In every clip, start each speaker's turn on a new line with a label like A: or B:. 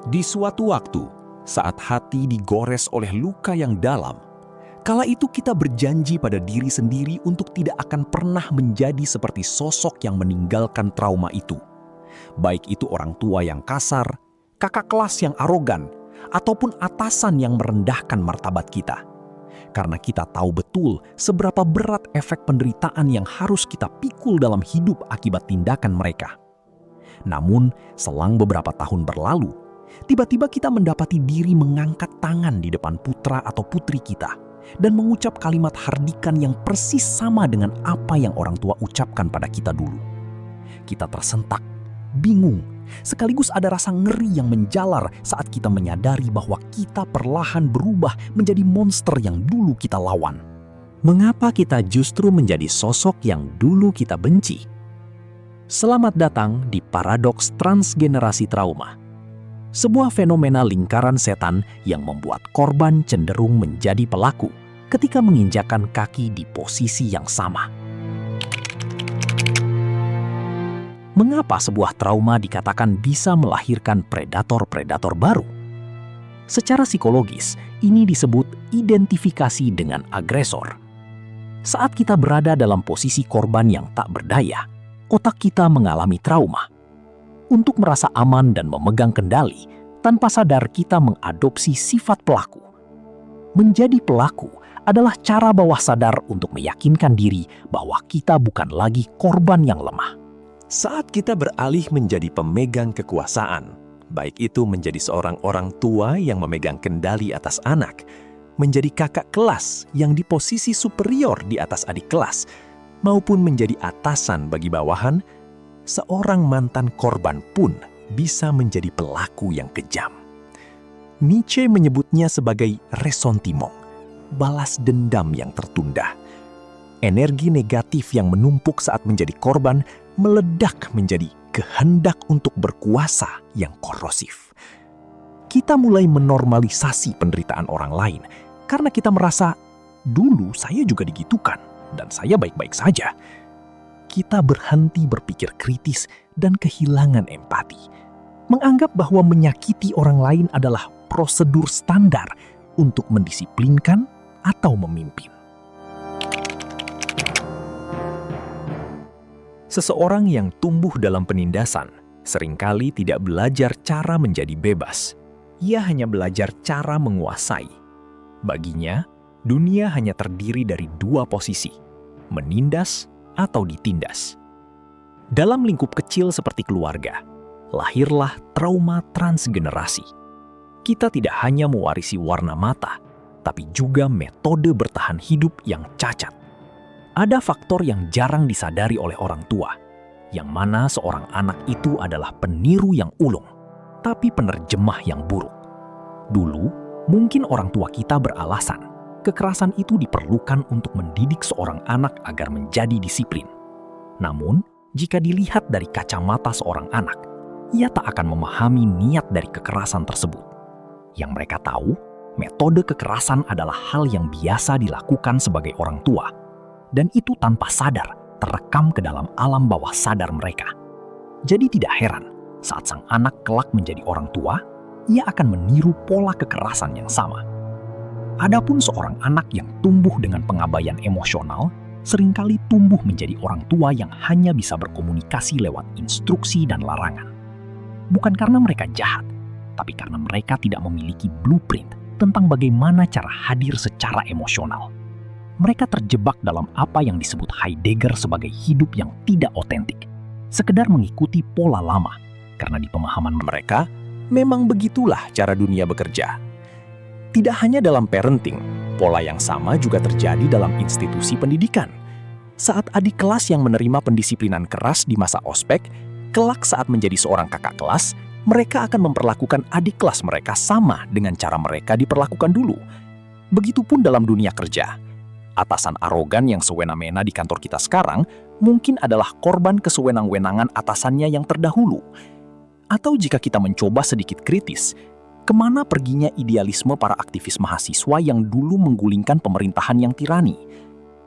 A: Di suatu waktu, saat hati digores oleh luka yang dalam, kala itu kita berjanji pada diri sendiri untuk tidak akan pernah menjadi seperti sosok yang meninggalkan trauma itu. Baik itu orang tua yang kasar, kakak kelas yang arogan, ataupun atasan yang merendahkan martabat kita. Karena kita tahu betul seberapa berat efek penderitaan yang harus kita pikul dalam hidup akibat tindakan mereka. Namun, selang beberapa tahun berlalu, tiba-tiba kita mendapati diri mengangkat tangan di depan putra atau putri kita dan mengucap kalimat hardikan yang persis sama dengan apa yang orang tua ucapkan pada kita dulu. Kita tersentak, bingung, sekaligus ada rasa ngeri yang menjalar saat kita menyadari bahwa kita perlahan berubah menjadi monster yang dulu kita lawan. Mengapa kita justru menjadi sosok yang dulu kita benci? Selamat datang di Paradoks Transgenerasi Trauma. Sebuah fenomena lingkaran setan yang membuat korban cenderung menjadi pelaku ketika menginjakan kaki di posisi yang sama. Mengapa sebuah trauma dikatakan bisa melahirkan predator-predator baru? Secara psikologis, ini disebut identifikasi dengan agresor. Saat kita berada dalam posisi korban yang tak berdaya, otak kita mengalami trauma. Untuk merasa aman dan memegang kendali, tanpa sadar kita mengadopsi sifat pelaku. Menjadi pelaku adalah cara bawah sadar untuk meyakinkan diri bahwa kita bukan lagi korban yang lemah.
B: Saat kita beralih menjadi pemegang kekuasaan, baik itu menjadi seorang orang tua yang memegang kendali atas anak, menjadi kakak kelas yang di posisi superior di atas adik kelas, maupun menjadi atasan bagi bawahan, seorang mantan korban pun bisa menjadi pelaku yang kejam. Nietzsche menyebutnya sebagai ressentiment, balas dendam yang tertunda. Energi negatif yang menumpuk saat menjadi korban meledak menjadi kehendak untuk berkuasa yang korosif. Kita mulai menormalisasi penderitaan orang lain karena kita merasa, dulu saya juga digitukan dan saya baik-baik saja. Kita berhenti berpikir kritis dan kehilangan empati. Menganggap bahwa menyakiti orang lain adalah prosedur standar untuk mendisiplinkan atau memimpin. Seseorang yang tumbuh dalam penindasan seringkali tidak belajar cara menjadi bebas. Ia hanya belajar cara menguasai. Baginya, dunia hanya terdiri dari dua posisi, menindas atau ditindas. Dalam lingkup kecil seperti keluarga, lahirlah trauma transgenerasi. Kita tidak hanya mewarisi warna mata, tapi juga metode bertahan hidup yang cacat. Ada faktor yang jarang disadari oleh orang tua, yang mana seorang anak itu adalah peniru yang ulung, tapi penerjemah yang buruk. Dulu, mungkin orang tua kita beralasan, kekerasan itu diperlukan untuk mendidik seorang anak agar menjadi disiplin. Namun, jika dilihat dari kacamata seorang anak, ia tak akan memahami niat dari kekerasan tersebut. Yang mereka tahu, metode kekerasan adalah hal yang biasa dilakukan sebagai orang tua, dan itu tanpa sadar terekam ke dalam alam bawah sadar mereka. Jadi tidak heran saat sang anak kelak menjadi orang tua, ia akan meniru pola kekerasan yang sama. Adapun seorang anak yang tumbuh dengan pengabaian emosional, seringkali tumbuh menjadi orang tua yang hanya bisa berkomunikasi lewat instruksi dan larangan. Bukan karena mereka jahat, tapi karena mereka tidak memiliki blueprint tentang bagaimana cara hadir secara emosional. Mereka terjebak dalam apa yang disebut Heidegger sebagai hidup yang tidak otentik, sekedar mengikuti pola lama, karena di pemahaman mereka, memang begitulah cara dunia bekerja. Tidak hanya dalam parenting, pola yang sama juga terjadi dalam institusi pendidikan. Saat adik kelas yang menerima pendisiplinan keras di masa ospek, kelak saat menjadi seorang kakak kelas, mereka akan memperlakukan adik kelas mereka sama dengan cara mereka diperlakukan dulu. Begitupun dalam dunia kerja. Atasan arogan yang sewena-mena di kantor kita sekarang mungkin adalah korban kesewenang-wenangan atasannya yang terdahulu. Atau jika kita mencoba sedikit kritis, kemana perginya idealisme para aktivis mahasiswa yang dulu menggulingkan pemerintahan yang tirani?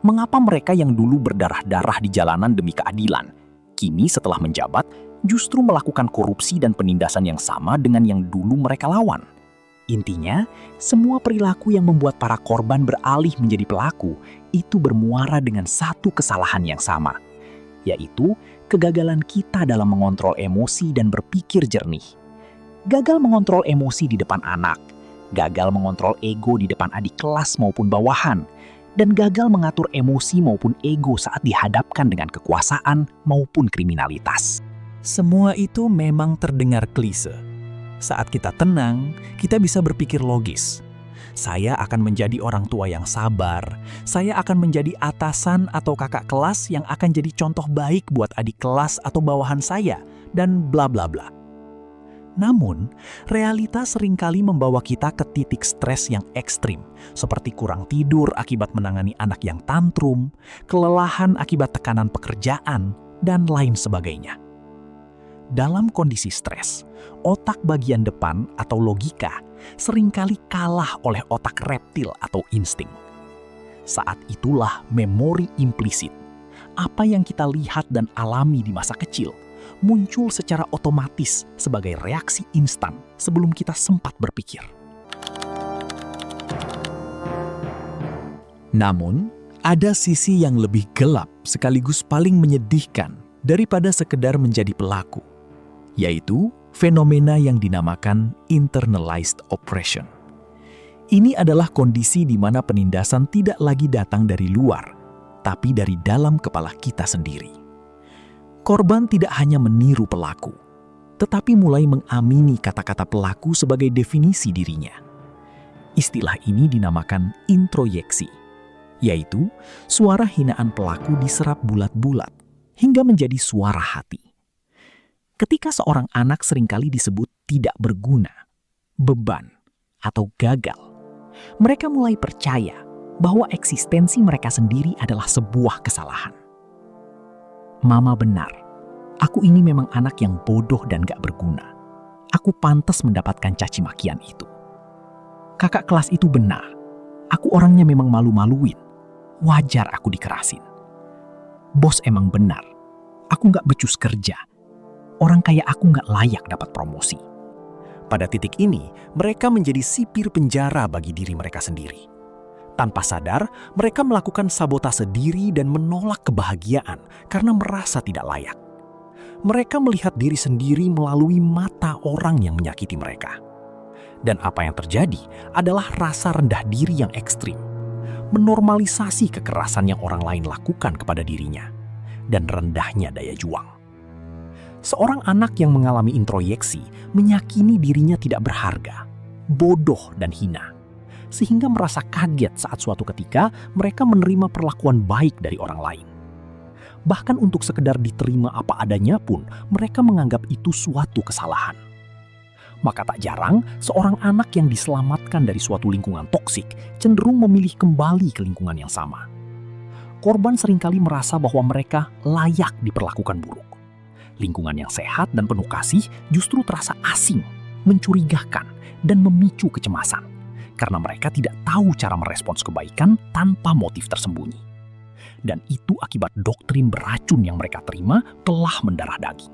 B: Mengapa mereka yang dulu berdarah-darah di jalanan demi keadilan, kini setelah menjabat
A: justru melakukan korupsi dan penindasan yang sama dengan yang dulu mereka lawan. Intinya, semua perilaku yang membuat para korban beralih menjadi pelaku itu bermuara dengan satu kesalahan yang sama, yaitu kegagalan kita dalam mengontrol emosi dan berpikir jernih. Gagal mengontrol emosi di depan anak, gagal mengontrol ego di depan adik kelas maupun bawahan, dan gagal mengatur emosi maupun ego saat dihadapkan dengan kekuasaan maupun kriminalitas.
B: Semua itu memang terdengar klise. Saat kita tenang, kita bisa berpikir logis. Saya akan menjadi orang tua yang sabar, saya akan menjadi atasan atau kakak kelas yang akan jadi contoh baik buat adik kelas atau bawahan saya, dan bla bla bla. Namun, realitas seringkali membawa kita ke titik stres yang ekstrim, seperti kurang tidur akibat menangani anak yang tantrum, kelelahan akibat tekanan pekerjaan, dan lain sebagainya. Dalam kondisi stres, otak bagian depan atau logika seringkali kalah oleh otak reptil atau insting. Saat itulah memori implisit, apa yang kita lihat dan alami di masa kecil, muncul secara otomatis sebagai reaksi instan sebelum kita sempat berpikir. Namun, ada sisi yang lebih gelap sekaligus paling menyedihkan daripada sekedar menjadi pelaku, yaitu fenomena yang dinamakan internalized oppression. Ini adalah kondisi di mana penindasan tidak lagi datang dari luar, tapi dari dalam kepala kita sendiri. Korban tidak hanya meniru pelaku, tetapi mulai mengamini kata-kata pelaku sebagai definisi dirinya. Istilah ini dinamakan introyeksi, yaitu suara hinaan pelaku diserap bulat-bulat hingga menjadi suara hati. Ketika seorang anak seringkali disebut tidak berguna, beban, atau gagal, mereka mulai percaya bahwa eksistensi mereka sendiri adalah sebuah kesalahan. Mama benar, aku ini memang anak yang bodoh dan gak berguna. Aku pantas mendapatkan caci makian itu. Kakak kelas itu benar, aku orangnya memang malu-maluin. Wajar aku dikerasin. Bos emang benar, aku gak becus kerja. Orang kayak aku nggak layak dapat promosi. Pada titik ini, mereka menjadi sipir penjara bagi diri mereka sendiri. Tanpa sadar, mereka melakukan sabotase diri dan menolak kebahagiaan karena merasa tidak layak. Mereka melihat diri sendiri melalui mata orang yang menyakiti mereka. Dan apa yang terjadi adalah rasa rendah diri yang ekstrim, menormalisasi kekerasan yang orang lain lakukan kepada dirinya, dan rendahnya daya juang. Seorang anak yang mengalami introyeksi meyakini dirinya tidak berharga, bodoh dan hina, sehingga merasa kaget saat suatu ketika mereka menerima perlakuan baik dari orang lain. Bahkan untuk sekedar diterima apa adanya pun, mereka menganggap itu suatu kesalahan. Maka tak jarang, seorang anak yang diselamatkan dari suatu lingkungan toksik cenderung memilih kembali ke lingkungan yang sama. Korban seringkali merasa bahwa mereka layak diperlakukan buruk. Lingkungan yang sehat dan penuh kasih justru terasa asing, mencurigakan, dan memicu kecemasan, karena mereka tidak tahu cara merespons kebaikan tanpa motif tersembunyi. Dan itu akibat doktrin beracun yang mereka terima telah mendarah daging.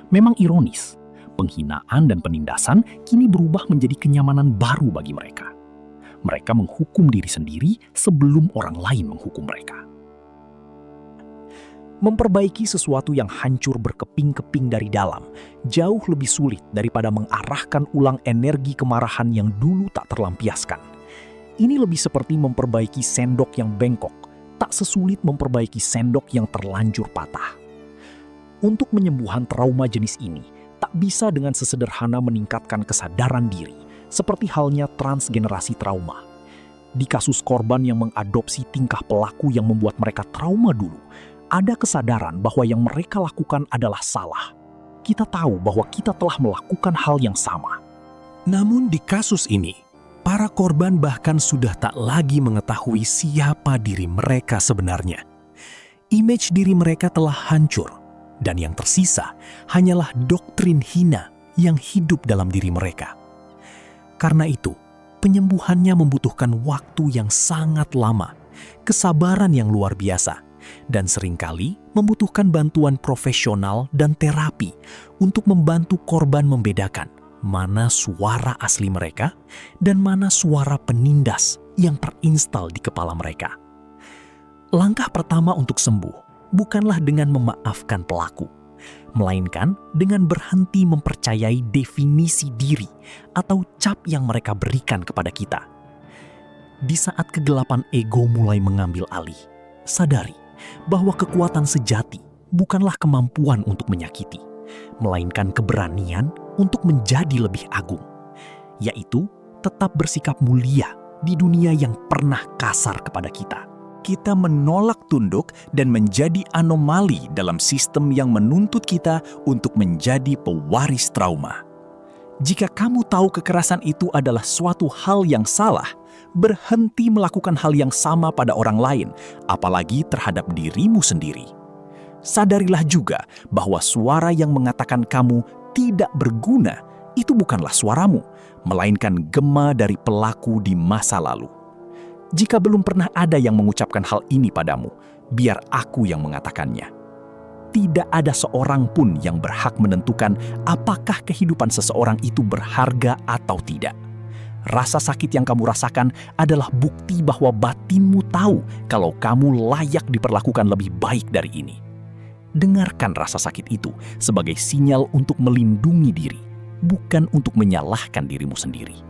B: Memang ironis, penghinaan dan penindasan kini berubah menjadi kenyamanan baru bagi mereka. Mereka menghukum diri sendiri sebelum orang lain menghukum mereka. Memperbaiki sesuatu yang hancur berkeping-keping dari dalam jauh lebih sulit daripada mengarahkan ulang energi kemarahan yang dulu tak terlampiaskan. Ini lebih seperti memperbaiki sendok yang bengkok, tak sesulit memperbaiki sendok yang terlanjur patah. Untuk penyembuhan trauma jenis ini, tak bisa dengan sesederhana meningkatkan kesadaran diri, seperti halnya transgenerasi trauma. Di kasus korban yang mengadopsi tingkah pelaku yang membuat mereka trauma dulu, ada kesadaran bahwa yang mereka lakukan adalah salah. Kita tahu bahwa kita telah melakukan hal yang sama. Namun di kasus ini, para korban bahkan sudah tak lagi mengetahui siapa diri mereka sebenarnya. Image diri mereka telah hancur, dan yang tersisa hanyalah doktrin hina yang hidup dalam diri mereka. Karena itu, penyembuhannya membutuhkan waktu yang sangat lama, kesabaran yang luar biasa,
A: dan seringkali membutuhkan bantuan profesional dan terapi untuk membantu korban membedakan mana suara asli mereka dan mana suara penindas yang terinstal di kepala mereka. Langkah pertama untuk sembuh bukanlah dengan memaafkan pelaku, melainkan dengan berhenti mempercayai definisi diri atau cap yang mereka berikan kepada kita. Di saat kegelapan ego mulai mengambil alih, sadari bahwa kekuatan sejati bukanlah kemampuan untuk menyakiti, melainkan keberanian untuk menjadi lebih agung, yaitu tetap bersikap mulia di dunia yang pernah kasar kepada kita. Kita menolak tunduk dan menjadi anomali dalam sistem yang menuntut kita untuk menjadi pewaris trauma. Jika kamu tahu kekerasan itu adalah suatu hal yang salah, berhenti melakukan hal yang sama pada orang lain, apalagi terhadap dirimu sendiri. Sadarilah juga bahwa suara yang mengatakan kamu tidak berguna itu bukanlah suaramu, melainkan gema dari pelaku di masa lalu. Jika belum pernah ada yang mengucapkan hal ini padamu, biar aku yang mengatakannya. Tidak ada seorang pun yang berhak menentukan apakah kehidupan seseorang itu berharga atau tidak. Rasa sakit yang kamu rasakan adalah bukti bahwa batinmu tahu kalau kamu layak diperlakukan lebih baik dari ini. Dengarkan rasa sakit itu sebagai sinyal untuk melindungi diri, bukan untuk menyalahkan dirimu sendiri.